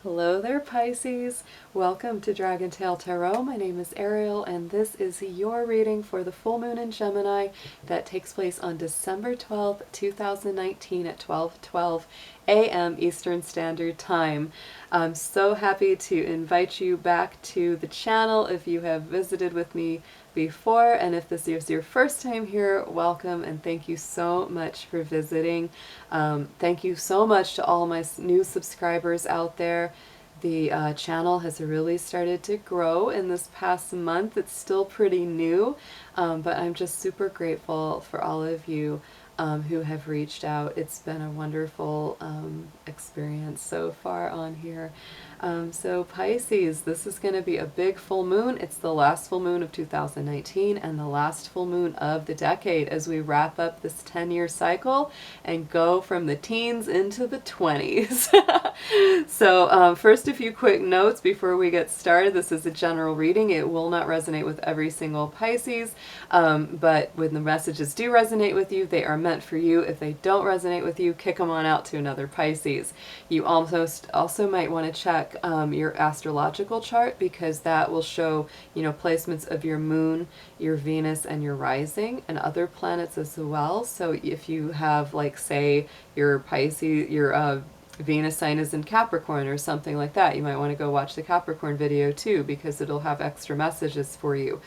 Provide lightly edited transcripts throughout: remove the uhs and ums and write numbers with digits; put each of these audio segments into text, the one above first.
Hello there, Pisces. Welcome to DragonTaleTarot. My name is Ariel, and this is your reading for the full moon in Gemini that takes place on December 12th, 2019 at 12:12 a.m. Eastern Standard Time. I'm so happy to invite you back to the channel if you have visited with me before, and if this is your first time here, welcome and thank you so much for visiting. Thank you so much to all my new subscribers out there. The channel has really started to grow in this past month. It's still pretty new, but I'm just super grateful for all of you who have reached out. It's been a wonderful experience so far on here. So Pisces, this is going to be a big full moon. It's the last full moon of 2019 and the last full moon of the decade as we wrap up this 10-year cycle and go from the teens into the 20s. So first, a few quick notes before we get started. This is a general reading. It will not resonate with every single Pisces, but when the messages do resonate with you, they are meant for you. If they don't resonate with you, kick them on out to another Pisces. You also might want to check your astrological chart, because that will show, placements of your moon, your Venus, and your rising, and other planets as well. So if you have, like, say, your Pisces, your Venus sign is in Capricorn or something like that, you might want to go watch the Capricorn video too, because it'll have extra messages for you.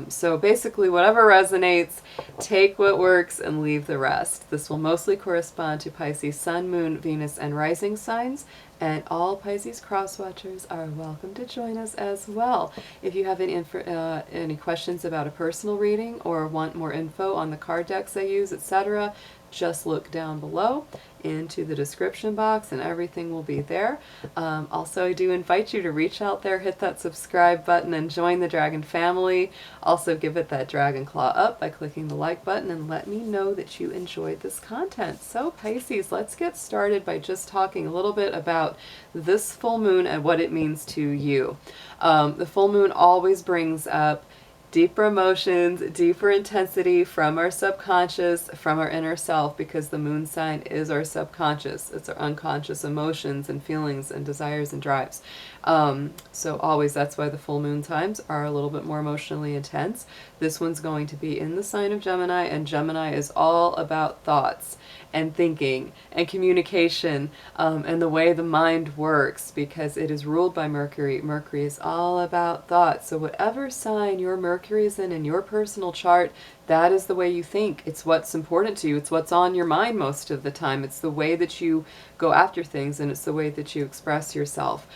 So basically, whatever resonates, take what works and leave the rest. This will mostly correspond to Pisces Sun, Moon, Venus, and Rising signs. And all Pisces cross-watchers are welcome to join us as well. If you have any questions about a personal reading or want more info on the card decks I use, etc., just look down below into the description box and everything will be there. Also, I do invite you to reach out there, hit that subscribe button, and join the Dragon family. Also, give it that dragon claw up by clicking the like button and let me know that you enjoyed this content. So Pisces, let's get started by just talking a little bit about this full moon and what it means to you. The full moon always brings up deeper emotions, deeper intensity from our subconscious, from our inner self, because the moon sign is our subconscious. It's our unconscious emotions and feelings and desires and drives. So always, that's why the full moon times are a little bit more emotionally intense. This one's going to be in the sign of Gemini, and Gemini is all about thoughts and thinking and communication, and the way the mind works, because it is ruled by Mercury. Mercury is all about thoughts. So whatever sign your Mercury is in your personal chart, that is the way you think. It's what's important to you. It's what's on your mind most of the time. It's the way that you go after things, and it's the way that you express yourself.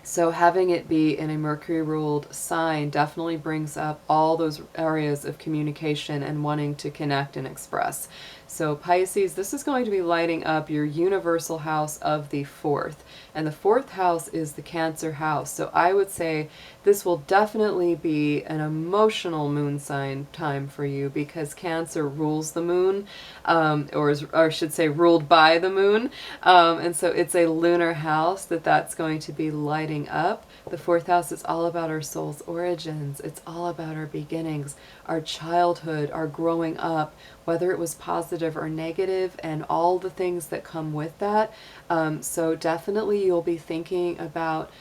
So having it be in a Mercury-ruled sign definitely brings up all those areas of communication and wanting to connect and express. So Pisces, this is going to be lighting up your universal house of the 4th. And the 4th house is the Cancer house. So I would say this will definitely be an emotional moon sign time for you, because Cancer rules the moon, or I should say ruled by the moon. And so it's a lunar house that's going to be lighting up. The 4th house is all about our soul's origins. It's all about our beginnings, our childhood, our growing up, whether it was positive or negative, and all the things that come with that. So definitely you'll be thinking about,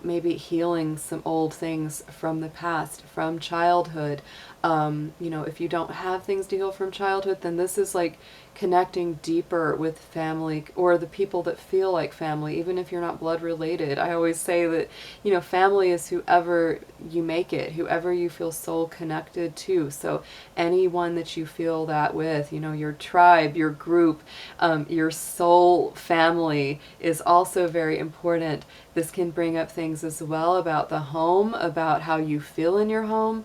maybe healing some old things from the past, from childhood. If you don't have things to heal from childhood, then this is like connecting deeper with family, or the people that feel like family, even if you're not blood related. I always say that, family is whoever you make it, whoever you feel soul connected to. So anyone that you feel that with, your tribe, your group, your soul family is also very important. This can bring up things as well about the home, about how you feel in your home,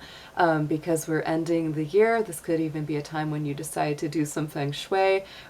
because we're ending the year. This could even be a time when you decide to do some feng shui,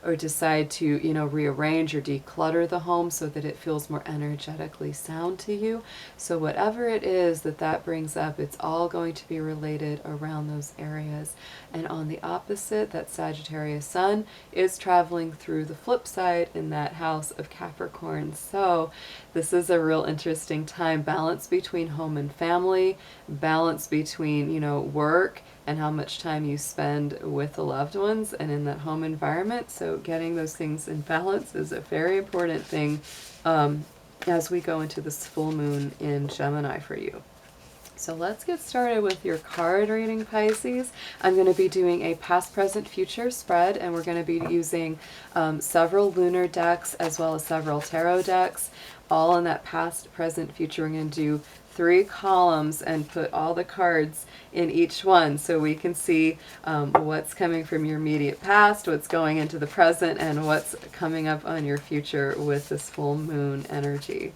or decide to, rearrange or declutter the home so that it feels more energetically sound to you. So whatever it is that brings up, it's all going to be related around those areas. And on the opposite, that Sagittarius sun is traveling through the flip side in that house of Capricorn. So this is a real interesting time. Balance between home and family, balance between, work and how much time you spend with the loved ones and in that home environment. So getting those things in balance is a very important thing as we go into this full moon in Gemini for you. So let's get started with your card reading, Pisces. I'm going to be doing a past, present, future spread, and we're going to be using several lunar decks as well as several tarot decks, all in that past, present, future. We're going to do 3 columns and put all the cards in each one so we can see what's coming from your immediate past, what's going into the present, and what's coming up on your future with this full moon energy.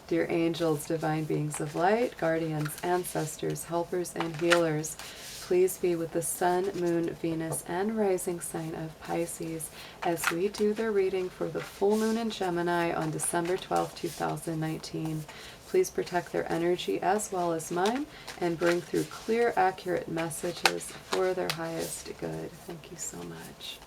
Dear angels, divine beings of light, guardians, ancestors, helpers, and healers, please be with the sun, moon, Venus, and rising sign of Pisces as we do the reading for the full moon in Gemini on December 12th, 2019. Please protect their energy as well as mine and bring through clear, accurate messages for their highest good. Thank you so much.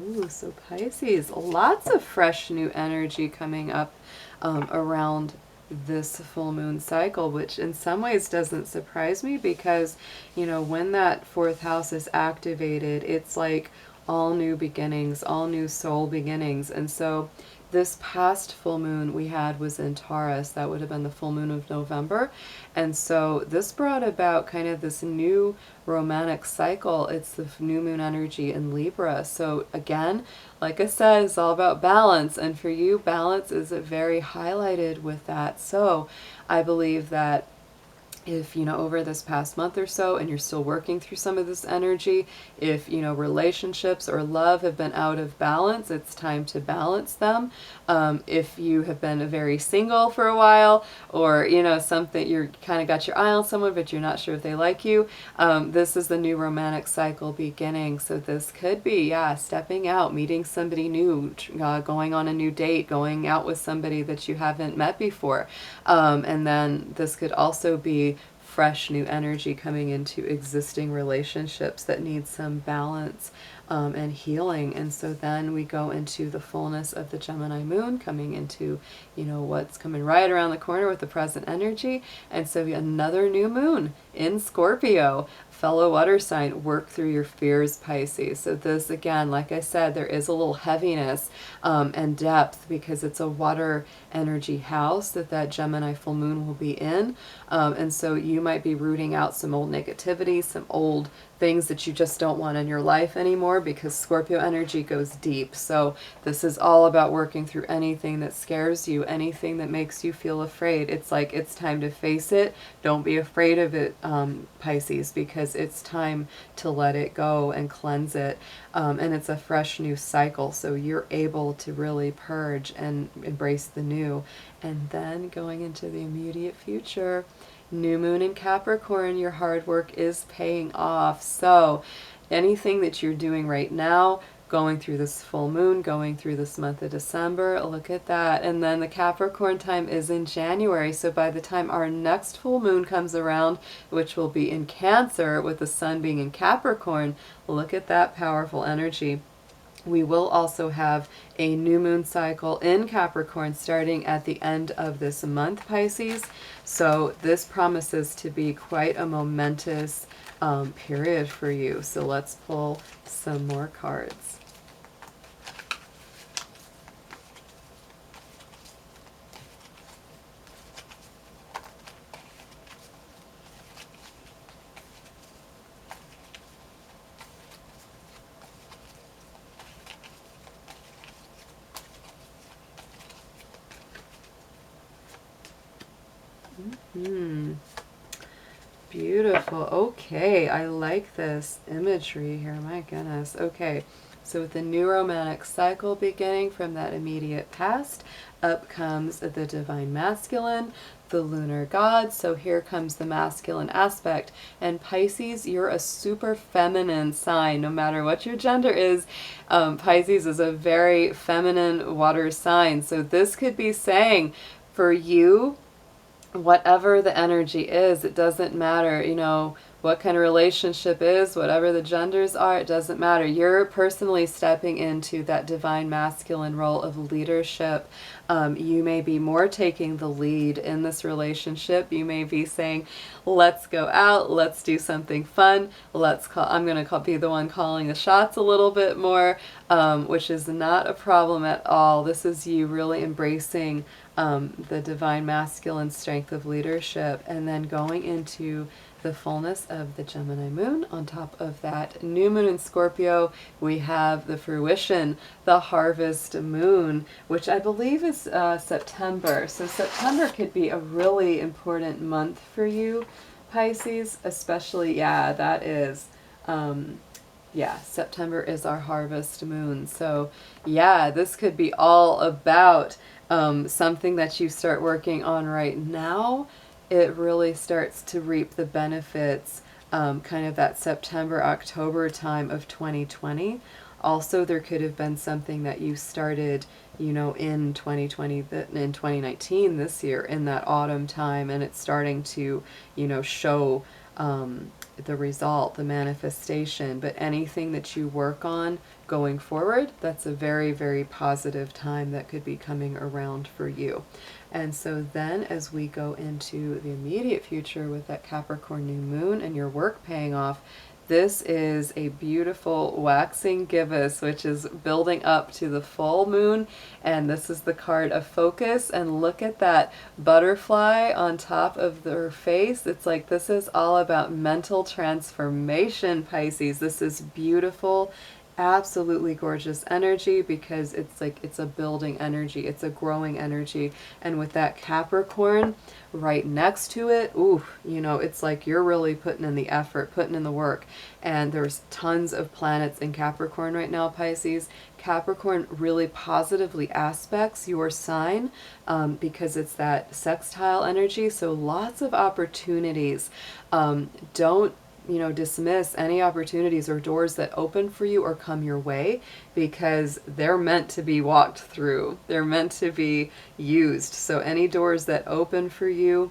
Ooh, so Pisces, lots of fresh new energy coming up around this full moon cycle, which in some ways doesn't surprise me because, you know, when that 4th house is activated, it's like all new beginnings, all new soul beginnings. And so this past full moon we had was in Taurus. That would have been the full moon of November. And so this brought about kind of this new romantic cycle. It's the new moon energy in Libra. So again, like I said, it's all about balance. And for you, balance is very highlighted with that. So I believe that if, you know, over this past month or so and you're still working through some of this energy, if, you know, relationships or love have been out of balance, it's time to balance them. If you have been very single for a while, or, you know, something, you're kind of got your eye on someone but you're not sure if they like you, this is the new romantic cycle beginning. So this could be, yeah, stepping out, meeting somebody new, going on a new date, going out with somebody that you haven't met before. And then this could also be fresh new energy coming into existing relationships that need some balance and healing. And so then we go into the fullness of the Gemini moon coming into, you know, what's coming right around the corner with the present energy. And so another new moon in Scorpio, fellow water sign. Work through your fears, Pisces. So this, again, like I said, there is a little heaviness and depth because it's a water energy house that Gemini full moon will be in. And so you might be rooting out some old negativity, some old things that you just don't want in your life anymore, because Scorpio energy goes deep. So this is all about working through anything that scares you, anything that makes you feel afraid. It's like it's time to face it. Don't be afraid of it, Pisces, because it's time to let it go and cleanse it. And it's a fresh new cycle, so you're able to really purge and embrace the new. And then going into the immediate future, new moon in Capricorn, your hard work is paying off. So anything that you're doing right now, going through this full moon, going through this month of December, look at that. And then the Capricorn time is in January. So by the time our next full moon comes around, which will be in Cancer with the sun being in Capricorn, look at that powerful energy. We will also have a new moon cycle in Capricorn starting at the end of this month, Pisces. So this promises to be quite a momentous period for you. So let's pull some more cards. Beautiful. Okay, I like this imagery here. My goodness. Okay, so with the new romantic cycle beginning from that immediate past, up comes the divine masculine, the lunar god. So here comes the masculine aspect. And Pisces, you're a super feminine sign, no matter what your gender is. Pisces is a very feminine water sign. So this could be saying for you, whatever the energy is, it doesn't matter, you know, what kind of relationship is, whatever the genders are, it doesn't matter. You're personally stepping into that divine masculine role of leadership. You may be more taking the lead in this relationship. You may be saying, let's go out, let's do something fun, I'm going to be the one calling the shots a little bit more, which is not a problem at all. This is you really embracing the divine masculine strength of leadership, and then going into the fullness of the Gemini moon. On top of that new moon in Scorpio, we have the fruition, the harvest moon, which I believe is September. So September could be a really important month for you, Pisces, especially, yeah, that is, yeah, September is our harvest moon. So yeah, this could be all about something that you start working on right now. It really starts to reap the benefits kind of that September, October time of 2020. Also, there could have been something that you started, you know, in 2020, in 2019, this year, in that autumn time, and it's starting to, you know, show the result, the manifestation. But anything that you work on going forward, that's a very, very positive time that could be coming around for you. And so then as we go into the immediate future with that Capricorn new moon and your work paying off, this is a beautiful waxing gibbous, which is building up to the full moon. And this is the card of focus. And look at that butterfly on top of their face. It's like this is all about mental transformation, Pisces. This is beautiful, absolutely gorgeous energy, because it's like it's a building energy, it's a growing energy. And with that Capricorn right next to it, ooh, you know, it's like you're really putting in the effort, putting in the work. And there's tons of planets in Capricorn right now, Pisces. Capricorn really positively aspects your sign because it's that sextile energy. So lots of opportunities. Don't, you know, dismiss any opportunities or doors that open for you or come your way, because they're meant to be walked through. They're meant to be used. So any doors that open for you,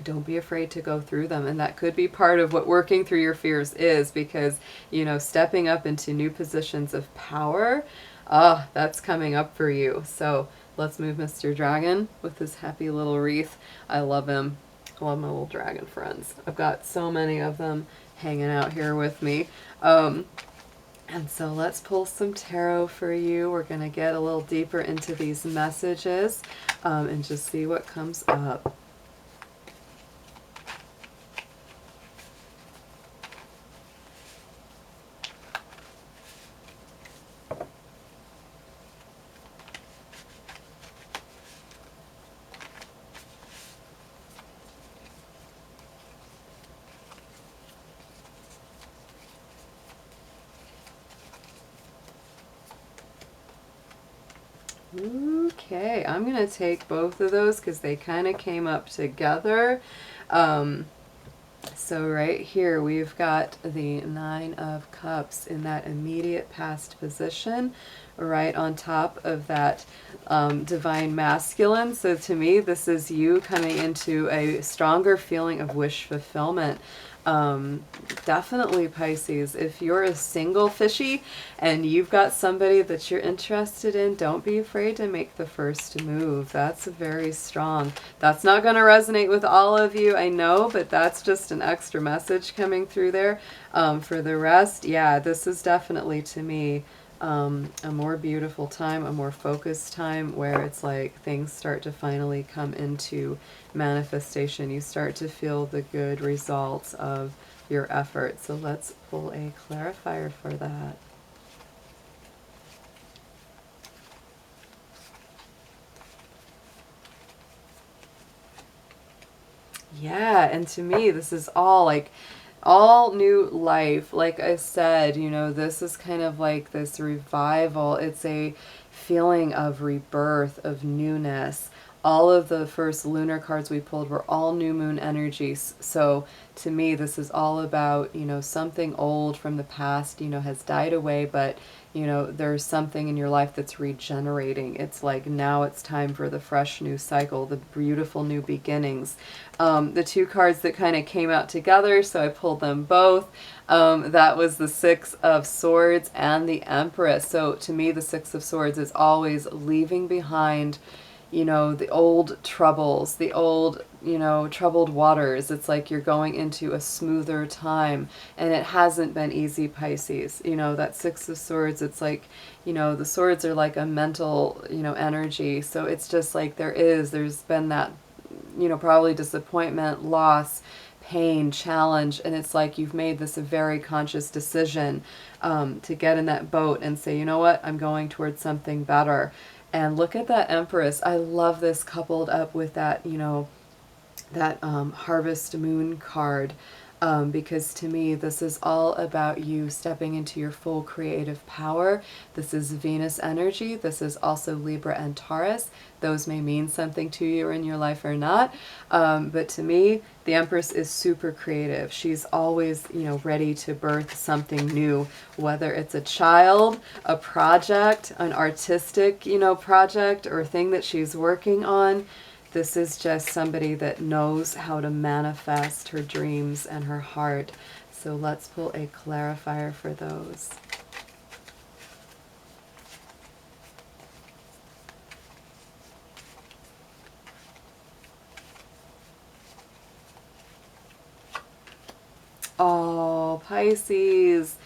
don't be afraid to go through them. And that could be part of what working through your fears is, because, you know, stepping up into new positions of power, that's coming up for you. So let's move Mr. Dragon with this happy little wreath. I love him. I love my little dragon friends. I've got so many of them hanging out here with me. And so let's pull some tarot for you. We're going to get a little deeper into these messages and just see what comes up. Okay, I'm going to take both of those because they kind of came up together. So right here we've got the Nine of Cups in that immediate past position, right on top of that divine masculine. So to me, this is you coming into a stronger feeling of wish fulfillment. Definitely, Pisces, if you're a single fishy and you've got somebody that you're interested in, don't be afraid to make the first move. That's very strong. That's not going to resonate with all of you, I know, but that's just an extra message coming through there. For the rest, yeah, this is definitely, to me, a more beautiful time, a more focused time, where it's like things start to finally come into manifestation. You start to feel the good results of your effort. So let's pull a clarifier for that. Yeah, and to me, this is all like all new life. Like I said, you know, this is kind of like this revival. It's a feeling of rebirth, of newness. all of the first lunar cards we pulled were all new moon energies. So to me, this is all about, you know, something old from the past, you know, has died away, but you know, there's something in your life that's regenerating. It's like now it's time for the fresh new cycle, the beautiful new beginnings. The two cards that kind of came out together, so I pulled them both. That was the Six of Swords and the Empress. So to me, the Six of Swords is always leaving behind, you know, the old troubles, the old, you know, troubled waters. It's like you're going into a smoother time, and it hasn't been easy, Pisces. You know, that Six of Swords, it's like, you know, the swords are like a mental, you know, energy. So it's just like there's been that, you know, probably disappointment, loss, pain, challenge, and it's like you've made this a very conscious decision to get in that boat and say, you know what, I'm going towards something better. And look at that Empress. I love this coupled up with that, you know, that Harvest Moon card, because to me this is all about you stepping into your full creative power. This is Venus energy. This is also Libra and Taurus. Those may mean something to you in your life or not, but to me the Empress is super creative. She's always, you know, ready to birth something new, whether it's a child, a project, an artistic, you know, project or thing that she's working on. This is just somebody that knows how to manifest her dreams and her heart. So let's pull a clarifier for those. Oh, Pisces.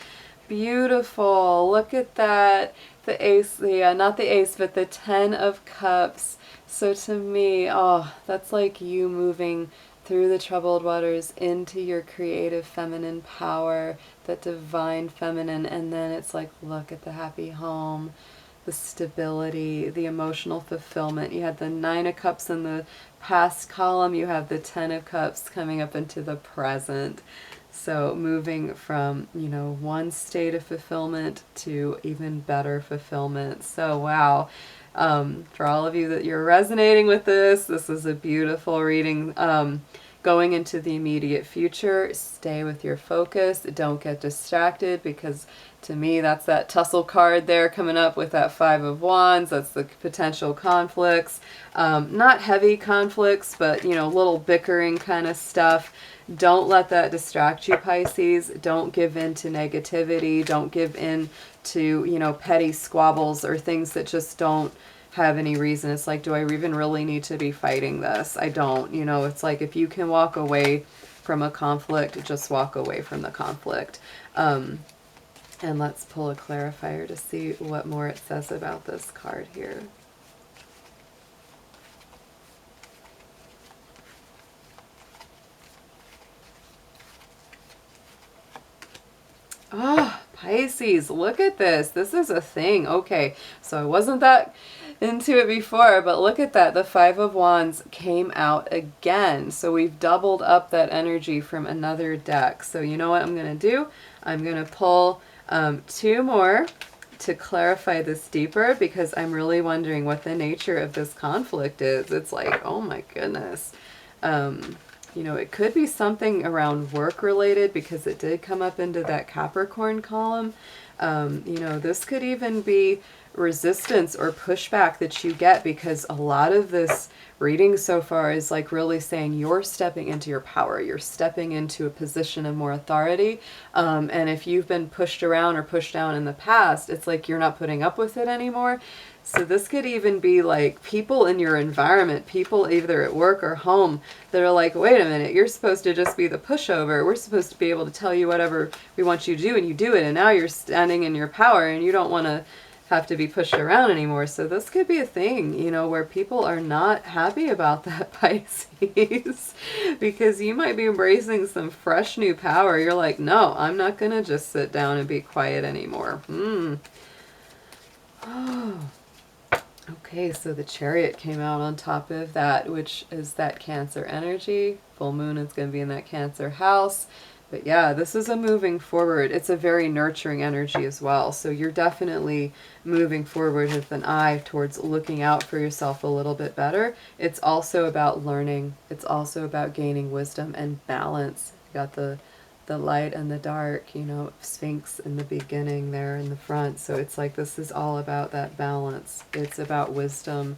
Beautiful. Look at that. The ace, not the ace, but the 10 of cups. So to me, oh, that's like you moving through the troubled waters into your creative feminine power, that divine feminine, and then it's like, look at the happy home, the stability, the emotional fulfillment. You had the 9 of cups in the past column, you have the 10 of cups coming up into the present. So moving from, you know, one state of fulfillment to even better fulfillment. So wow. For all of you that you're resonating with this is a beautiful reading. Going into the immediate future, stay with your focus. Don't get distracted, because to me that's that tussle card there coming up with that 5 of Wands. That's the potential conflicts. Not heavy conflicts, but, you know, little bickering kind of stuff. Don't let that distract you, Pisces. Don't give in to negativity. Don't give in to, you know, petty squabbles or things that just don't have any reason. It's like, do I even really need to be fighting this? I don't. You know, it's like if you can walk away from a conflict, just walk away from the conflict. And let's pull a clarifier to see what more it says about this card here. Oh, Pisces, look at this. This is a thing. Okay, so I wasn't that into it before, but look at that. The 5 of Wands came out again. So we've doubled up that energy from another deck. So you know what I'm going to do? I'm going to pull 2 more to clarify this deeper, because I'm really wondering what the nature of this conflict is. It's like, oh my goodness. You know, it could be something around work related, because it did come up into that Capricorn column. You know, this could even be resistance or pushback that you get, because a lot of this reading so far is like really saying you're stepping into your power. You're stepping into a position of more authority. And if you've been pushed around or pushed down in the past, it's like you're not putting up with it anymore. So this could even be like people in your environment, people either at work or home, that are like, wait a minute, you're supposed to just be the pushover. We're supposed to be able to tell you whatever we want you to do, and you do it. And now you're standing in your power and you don't want to have to be pushed around anymore. So this could be a thing, you know, where people are not happy about that, Pisces, because you might be embracing some fresh new power. You're like, no, I'm not going to just sit down and be quiet anymore. Oh. Okay, so the Chariot came out on top of that, which is that Cancer energy. Full moon is going to be in that Cancer house. But yeah, this is a moving forward. It's a very nurturing energy as well. So you're definitely moving forward with an eye towards looking out for yourself a little bit better. It's also about learning. It's also about gaining wisdom and balance. You got the light and the dark, you know, Sphinx in the beginning there in the front. So it's like this is all about that balance. It's about wisdom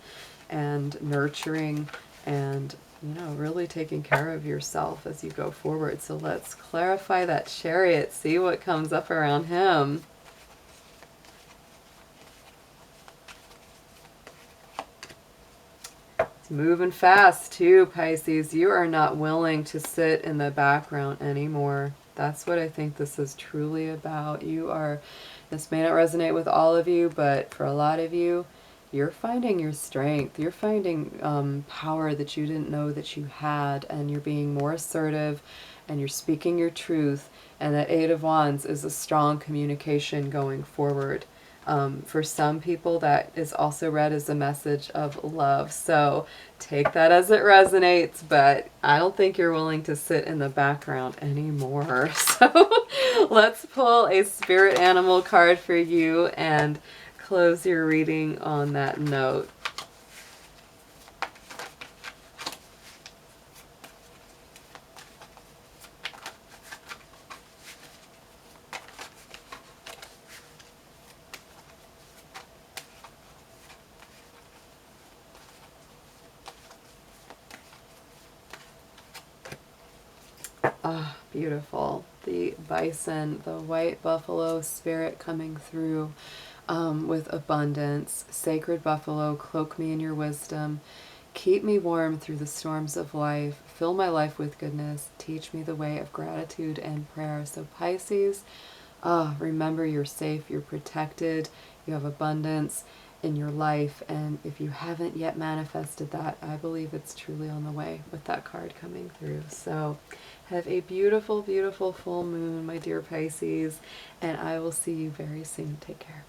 and nurturing and, you know, really taking care of yourself as you go forward. So let's clarify that Chariot, see what comes up around him. It's moving fast too, Pisces. You are not willing to sit in the background anymore. That's what I think this is truly about. You are, this may not resonate with all of you, but for a lot of you, you're finding your strength. You're finding power that you didn't know that you had, and you're being more assertive, and you're speaking your truth, and that Eight of Wands is a strong communication going forward. For some people, that is also read as a message of love. So take that as it resonates, but I don't think you're willing to sit in the background anymore. So let's pull a spirit animal card for you and close your reading on that note. Ah, beautiful. The bison, the white buffalo spirit coming through with abundance. Sacred buffalo, cloak me in your wisdom. Keep me warm through the storms of life. Fill my life with goodness. Teach me the way of gratitude and prayer. So Pisces, remember you're safe, you're protected, you have abundance in your life, and if you haven't yet manifested that, I believe it's truly on the way with that card coming through. So have a beautiful, beautiful full moon, my dear Pisces, and I will see you very soon. Take care.